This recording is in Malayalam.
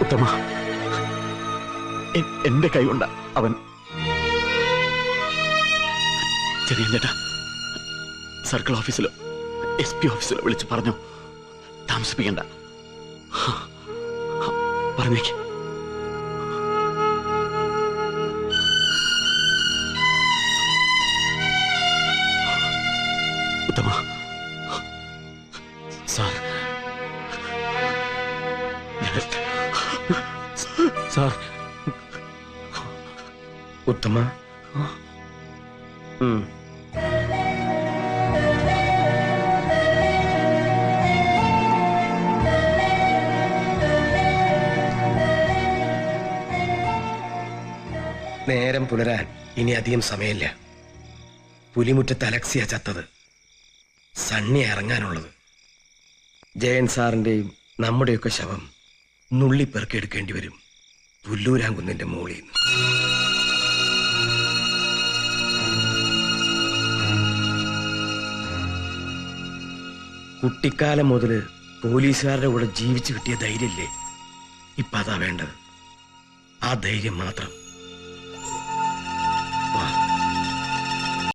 ഉത്തമ, എന്റെ കൈകൊണ്ട അവൻ. ചെറിയ ചേട്ടാ, സർക്കിൾ ഓഫീസിലോ SP ഓഫീസിലോ വിളിച്ച് പറഞ്ഞു, താമസിപ്പിക്കണ്ട. പറഞ്ഞേക്ക്. ഉത്തമ സാർ, സാർ. ഉത്തമ, നേരം പുലരാൻ ഇനി അധികം സമയമില്ല. പുലിമുറ്റത്ത് അലക്സിയ ചത്തത്, സണ്ണി ഇറങ്ങാനുള്ളത്. ജയൻ സാറിന്റെയും നമ്മുടെയൊക്കെ ശവം നുള്ളിപ്പെറുക്കിയെടുക്കേണ്ടി വരും പുല്ലൂരാങ്കുന്നിന്റെ മോളിൽ നിന്ന്. കുട്ടിക്കാലം മുതൽ പോലീസുകാരുടെ കൂടെ ജീവിച്ചു കിട്ടിയ ധൈര്യമില്ലേ, ഇപ്പൊ അതാ വേണ്ടത്. ആ ധൈര്യം മാത്രം.